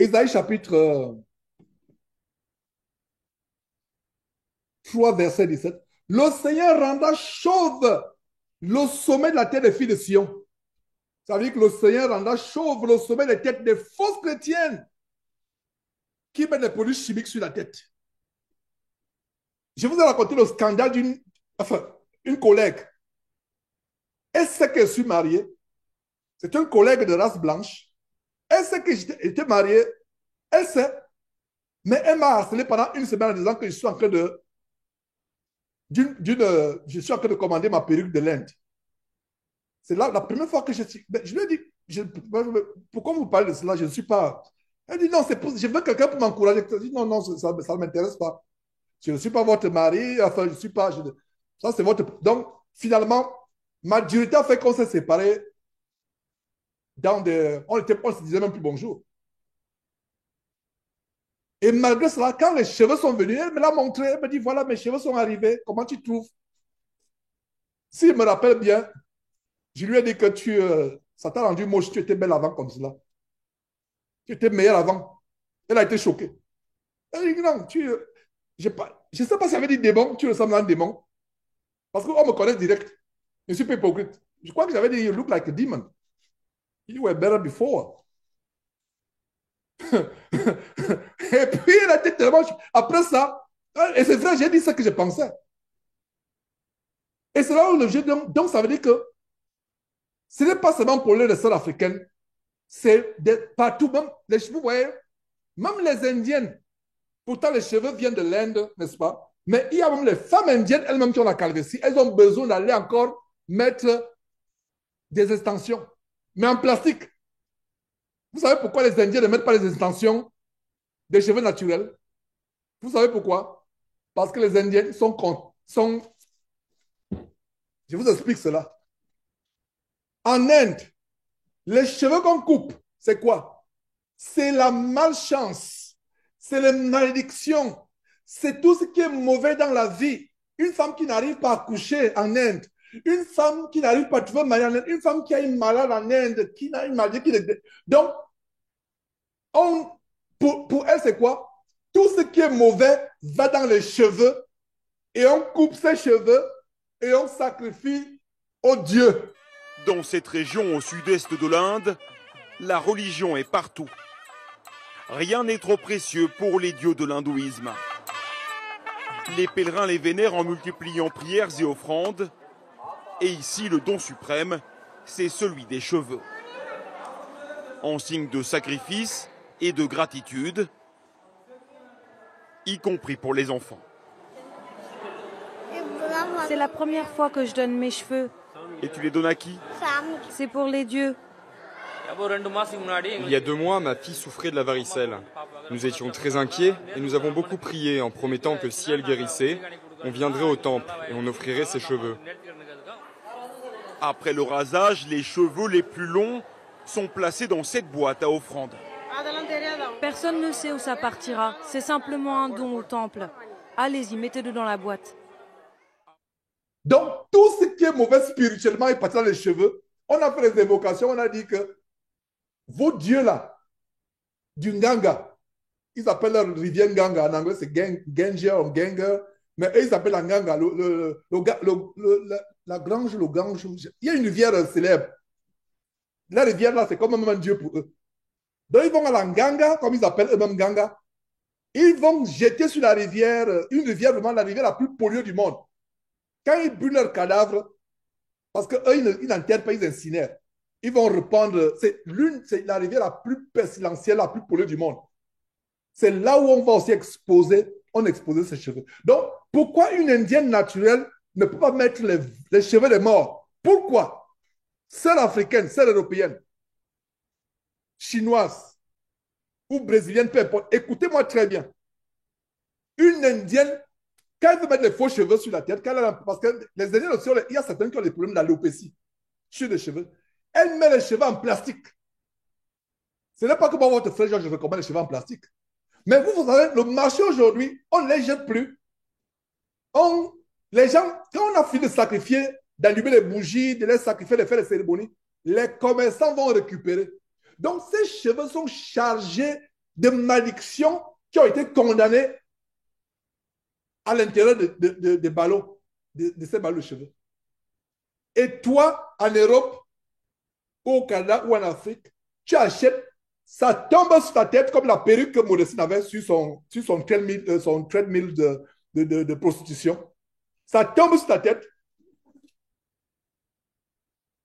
Ésaïe chapitre 3, verset 17. Le Seigneur rendra chauve le sommet de la tête des filles de Sion. Ça veut dire que le Seigneur rendra chauve le sommet des têtes des fausses chrétiennes qui mettent des produits chimiques sur la tête. Je vous ai raconté le scandale une collègue. Elle sait que je suis marié. C'est un collègue de race blanche. Elle sait que j'étais marié. Elle sait. Mais elle m'a harcelé pendant une semaine en disant que je suis en train de, je suis en train de commander ma perruque de l'Inde. C'est là la première fois que je lui ai dit, pourquoi vous parlez de cela? Je ne suis pas. Elle dit non, je veux quelqu'un pour m'encourager. Je dis non, non, ça ne m'intéresse pas. Je ne suis pas votre mari, enfin, je ne suis pas. Ça, c'est votre. Donc, finalement, ma dureté a fait qu'on s'est séparés on ne se disait même plus bonjour. Et malgré cela, quand les cheveux sont venus, elle me l'a montré, elle me dit voilà, mes cheveux sont arrivés, comment tu trouves? S'il me rappelle bien, je lui ai dit que ça t'a rendu moche, tu étais belle avant comme cela. Tu étais meilleure avant. Elle a été choquée. Elle a dit non, je ne sais pas si elle avait dit démon, tu ressembles à un démon. Parce qu'on me connaît direct. Je ne suis pas hypocrite. Je crois que j'avais dit you look like a demon. You were better before. Et puis elle a été tellement. Après ça, et c'est vrai, j'ai dit ce que je pensais. Et c'est là où le jeu. Donc, ça veut dire que ce n'est pas seulement pour les sœurs africaines, c'est partout, même les cheveux, vous voyez, même les Indiennes. Pourtant, les cheveux viennent de l'Inde, n'est-ce pas? Mais il y a même les femmes indiennes elles-mêmes qui ont la calvitie. Elles ont besoin d'aller encore mettre des extensions, mais en plastique. Vous savez pourquoi les Indiens ne mettent pas les extensions des cheveux naturels? Vous savez pourquoi? Parce que les Indiens sont. Je vous explique cela. En Inde, les cheveux qu'on coupe, c'est quoi? C'est la malchance, c'est la malédiction, c'est tout ce qui est mauvais dans la vie. Une femme qui n'arrive pas à coucher en Inde, une femme qui n'arrive pas à trouver mariage en Inde, une femme qui a une malade en Inde, qui n'a une maladie. Donc, pour elle, c'est quoi? Tout ce qui est mauvais va dans les cheveux et on coupe ses cheveux et on sacrifie au Dieu. Dans cette région au sud-est de l'Inde, la religion est partout. Rien n'est trop précieux pour les dieux de l'hindouisme. Les pèlerins les vénèrent en multipliant prières et offrandes. Et ici, le don suprême, c'est celui des cheveux. En signe de sacrifice et de gratitude, y compris pour les enfants. C'est la première fois que je donne mes cheveux. Et tu les donnes à qui? C'est pour les dieux. Il y a 2 mois, ma fille souffrait de la varicelle. Nous étions très inquiets et nous avons beaucoup prié en promettant que si elle guérissait, on viendrait au temple et on offrirait ses cheveux. Après le rasage, les cheveux les plus longs sont placés dans cette boîte à offrande. Personne ne sait où ça partira. C'est simplement un don au temple. Allez-y, mettez-le dans la boîte. Donc, tout ce qui est mauvais spirituellement est parti dans les cheveux. On a fait les évocations, on a dit que vos dieux là, du Nganga, ils appellent leur rivière Nganga, en anglais c'est Ganges ou Ganga, mais eux ils appellent la Nganga, la Grange, le Gange. Il y a une rivière célèbre. La rivière là, c'est comme même un dieu pour eux. Donc ils vont à la Nganga, comme ils appellent eux-mêmes Nganga. Ils vont jeter sur la rivière, une rivière vraiment la rivière la plus polluée du monde. Quand ils brûlent leurs cadavres, parce qu'eux, ils n'enterrent pas, ils incinèrent. Ils vont répandre. C'est la rivière la plus pestilentielle, la plus polluée du monde. C'est là où on va aussi on expose ses cheveux. Donc, pourquoi une indienne naturelle ne peut pas mettre les cheveux des morts? Pourquoi? Sœur africaine, sœur européenne, chinoise ou brésilienne, peu importe. Écoutez-moi très bien. Une indienne, quand elle veut mettre les faux cheveux sur la tête, parce que les indiennes aussi, il y a certains qui ont des problèmes d'alopécie sur les cheveux. Elle met les cheveux en plastique. Ce n'est pas comme votre frère, je recommande les cheveux en plastique. Mais vous savez, le marché aujourd'hui, on ne les jette plus. Les gens, quand on a fini de sacrifier, d'allumer les bougies, de les sacrifier, de faire les cérémonies, les commerçants vont récupérer. Donc, ces cheveux sont chargés de malédictions qui ont été condamnées à l'intérieur des ballots, de ces ballots de cheveux. Et toi, en Europe, au Canada ou en Afrique, tu achètes, ça tombe sur ta tête comme la perruque que Modestine avait sur son treadmill de prostitution. Ça tombe sur ta tête.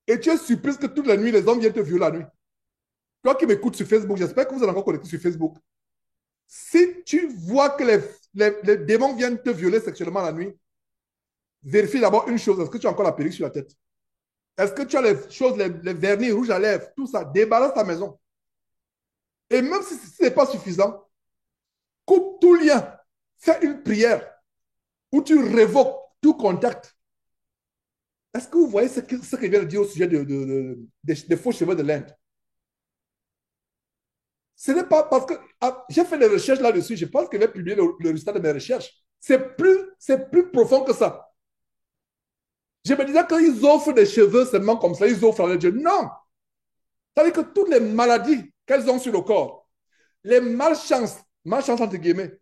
Et tu es surprise que toute la nuit, les hommes viennent te violer la nuit. Toi qui m'écoutes sur Facebook, j'espère que vous êtes encore connecté sur Facebook. Si tu vois que les démons viennent te violer sexuellement la nuit, vérifie d'abord une chose. Est-ce que tu as encore la perruque sur la tête? Est-ce que tu as les choses, les vernis rouges à lèvres, tout ça? Débarrasse ta maison. Et même si ce n'est pas suffisant, coupe tout lien. Fais une prière où tu révoques tout contact. Est-ce que vous voyez ce qu'il vient de dire au sujet des faux cheveux de l'Inde? Ce n'est pas parce que j'ai fait des recherches là-dessus. Je pense que je vais publier le résultat de mes recherches. C'est plus profond que ça. Je me disais qu'ils offrent des cheveux seulement comme ça, ils offrent à Dieu. Non! C'est-à-dire que toutes les maladies qu'elles ont sur le corps, les malchances entre guillemets,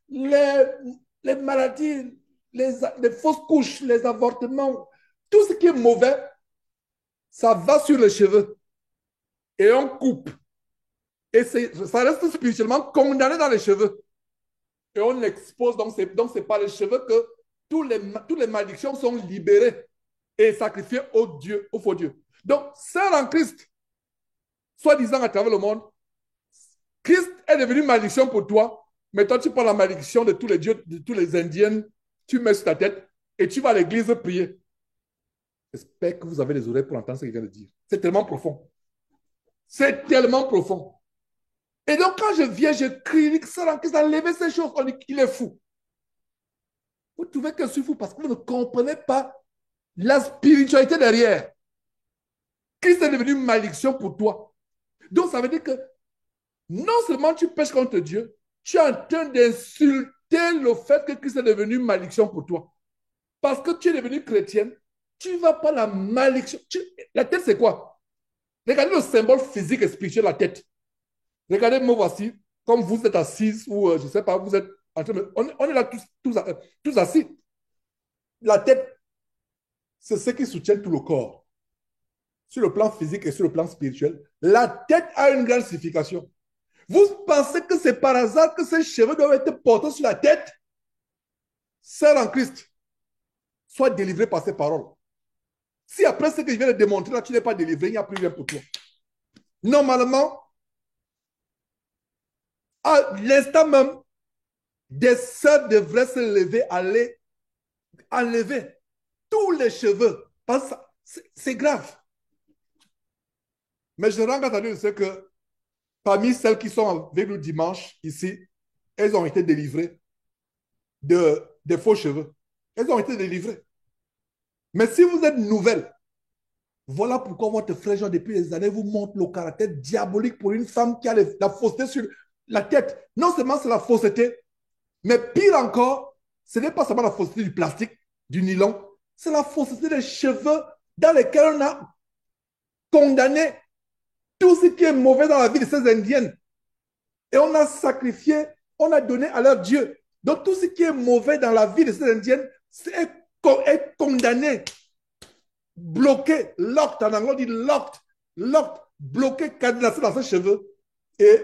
les maladies, les fausses couches, les avortements, tout ce qui est mauvais, ça va sur les cheveux. Et on coupe. Et ça reste spirituellement condamné dans les cheveux. Et on expose, donc c'est par les cheveux que toutes les malédictions sont libérées et sacrifiées au faux Dieu. Donc, sœur en Christ, soi-disant à travers le monde, Christ est devenu malédiction pour toi, mais toi tu prends la malédiction de tous les dieux, de tous les Indiens, tu mets sur ta tête et tu vas à l'église prier. J'espère que vous avez les oreilles pour entendre ce qu'il vient de dire. C'est tellement profond. C'est tellement profond. Et donc, quand je viens, je crie, sœur en Christ, enlevez ces choses, on dit qu'il est fou. Vous trouvez que je suis fou parce que vous ne comprenez pas la spiritualité derrière. Christ est devenu une malédiction pour toi. Donc, ça veut dire que non seulement tu pêches contre Dieu, tu es en train d'insulter le fait que Christ est devenu une malédiction pour toi. Parce que tu es devenu chrétienne, tu ne vas pas la malédiction. La tête, c'est quoi? Regardez le symbole physique et spirituel de la tête. Regardez, me voici, comme vous êtes assise, ou je ne sais pas, vous êtes en train de... On est là tous assis. La tête, c'est ce qui soutient tout le corps. Sur le plan physique et sur le plan spirituel, la tête a une grande signification. Vous pensez que c'est par hasard que ces cheveux doivent être portés sur la tête? Sœur en Christ, sois délivré par ces paroles. Si après ce que je viens de démontrer, là, tu n'es pas délivré, il n'y a plus rien pour toi. Normalement, à l'instant même, des sœurs devraient se lever, aller enlever tous les cheveux. Parce que c'est grave. Mais je rends compte de ce que parmi celles qui sont avec nous dimanche ici, elles ont été délivrées des faux cheveux. Elles ont été délivrées. Mais si vous êtes nouvelle, voilà pourquoi votre frère Jean, depuis des années, vous montre le caractère diabolique pour une femme qui a la fausseté sur la tête. Non seulement c'est la fausseté, mais pire encore, ce n'est pas seulement la fausseté du plastique, du nylon, c'est la fausseté des cheveux dans lesquels on a condamné tout ce qui est mauvais dans la vie de ces Indiennes. Et on a sacrifié, on a donné à leur Dieu. Donc tout ce qui est mauvais dans la vie de ces Indiennes est condamné, bloqué, locked, en anglais on dit locked, bloqué, cadenassé dans ses cheveux. Et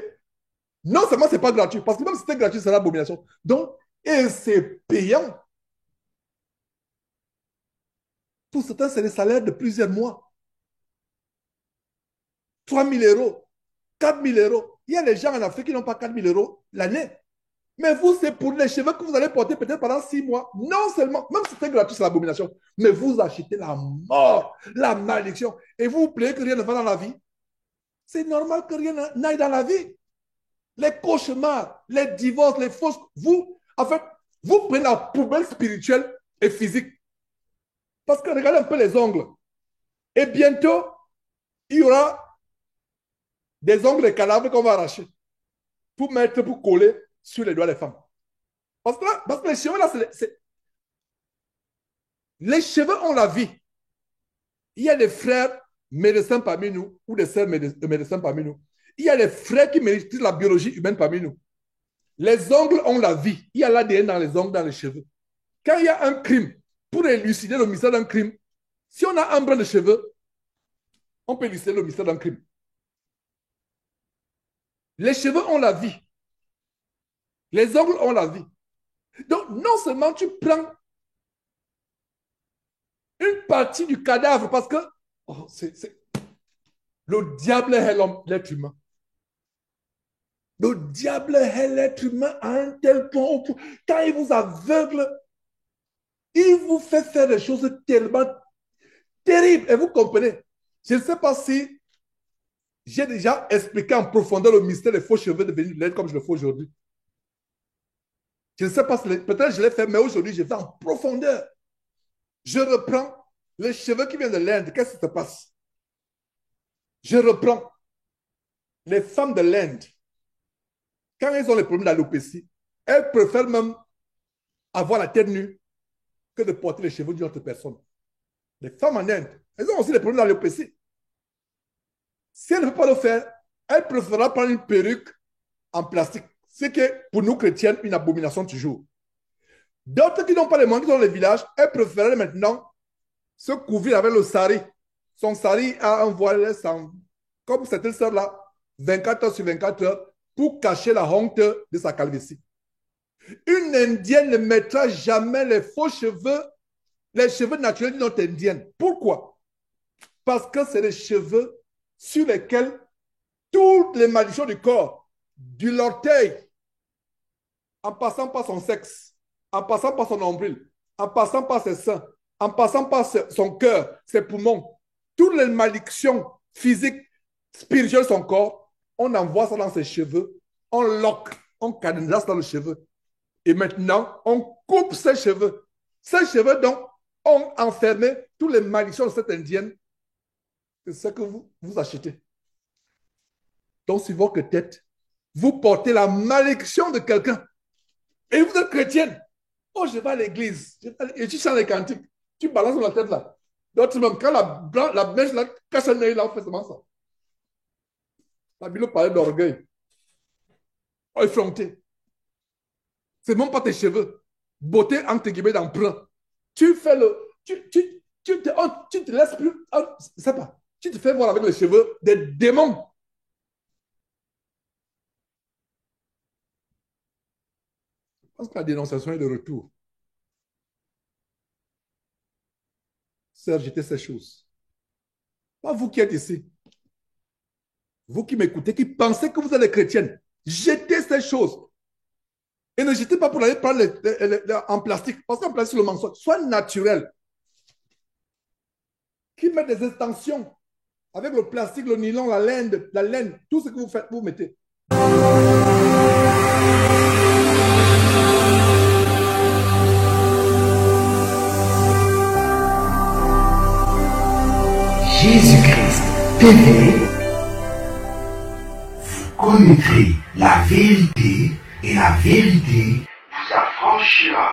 non seulement c'est pas gratuit, parce que même si c'était gratuit, c'est l'abomination. Donc, et c'est payant. Pour certains, c'est le salaire de plusieurs mois. 3 000 euros, 4 000 euros. Il y a des gens en Afrique qui n'ont pas 4 000 euros l'année. Mais vous, c'est pour les cheveux que vous allez porter peut-être pendant 6 mois. Non seulement, même si c'est gratuit, c'est l'abomination. Mais vous achetez la mort, la malédiction. Et vous vous plaignez que rien ne va dans la vie. C'est normal que rien n'aille dans la vie. Les cauchemars, les divorces, les fausses... Vous, en fait, vous prenez la poubelle spirituelle et physique. Parce que regardez un peu les ongles. Et bientôt, il y aura des ongles de cadavres qu'on va arracher pour coller sur les doigts des femmes. Parce que les cheveux, là, les cheveux ont la vie. Il y a des frères médecins parmi nous ou des sœurs médecins parmi nous. Il y a les frères qui maîtrisent la biologie humaine parmi nous. Les ongles ont la vie. Il y a l'ADN dans les ongles, dans les cheveux. Quand il y a un crime, pour élucider le mystère d'un crime, si on a un brin de cheveux, on peut élucider le mystère d'un crime. Les cheveux ont la vie. Les ongles ont la vie. Donc, non seulement tu prends une partie du cadavre parce que le diable est l'être humain. Le diable est l'être humain à un tel point. Quand il vous aveugle, il vous fait faire des choses tellement terribles. Et vous comprenez? Je ne sais pas si j'ai déjà expliqué en profondeur le mystère des faux cheveux devenus laids comme je le fais aujourd'hui. Je ne sais pas si peut-être je l'ai fait, mais aujourd'hui, je vais en profondeur. Je reprends les cheveux qui viennent de l'Inde. Qu'est-ce qui se passe? Je reprends les femmes de l'Inde. Quand elles ont les problèmes d'alopécie, elles préfèrent même avoir la tête nue que de porter les cheveux d'une autre personne. Les femmes en Inde, elles ont aussi des problèmes d'alopécie. Si elles ne peuvent pas le faire, elles préfèrent prendre une perruque en plastique. Ce qui est pour nous chrétiens une abomination toujours. D'autres qui n'ont pas les moyens, qui sont dans les villages, elles préfèrent maintenant se couvrir avec le sari. Son sari a un voile comme cette sœur-là, 24 heures sur 24 heures, pour cacher la honte de sa calvitie. Une Indienne ne mettra jamais les faux cheveux, les cheveux naturels d'une autre Indienne. Pourquoi? Parce que c'est les cheveux sur lesquels toutes les malédictions du corps, du l'orteil, en passant par son sexe, en passant par son nombril, en passant par ses seins, en passant par son cœur, ses poumons, toutes les malédictions physiques, spirituelles de son corps, on envoie ça dans ses cheveux, on loque, on cadenasse dans le cheveu. Et maintenant, on coupe ses cheveux. Ces cheveux, donc, ont enfermé toutes les malédictions de cette indienne. C'est ce que vous achetez. Donc, sur votre tête, vous portez la malédiction de quelqu'un. Et vous êtes chrétienne. Oh, je vais à l'église. Et tu chantes les cantiques. Tu balances la tête là. D'autres même, quand la mèche là, cache un œil là, on fait seulement ça. La Bible parlait d'orgueil. Oh, effronté. C'est même pas tes cheveux. Beauté entre guillemets d'emprunt. Tu fais le. Tu te laisses plus. Je sais pas. Tu te fais voir avec les cheveux des démons. Je pense que la dénonciation est de retour. Sœur, jetez ces choses. Pas vous qui êtes ici. Vous qui m'écoutez, qui pensez que vous êtes chrétienne, jetez ces choses. Et ne jetez pas pour aller prendre en plastique. Parce qu'en plastique, le mensonge, soit naturel. Qui met des extensions avec le plastique, le nylon, la laine, tout ce que vous faites, vous mettez. Jésus-Christ TV, vous connaîtrez la vérité et la vérité vous affranchira.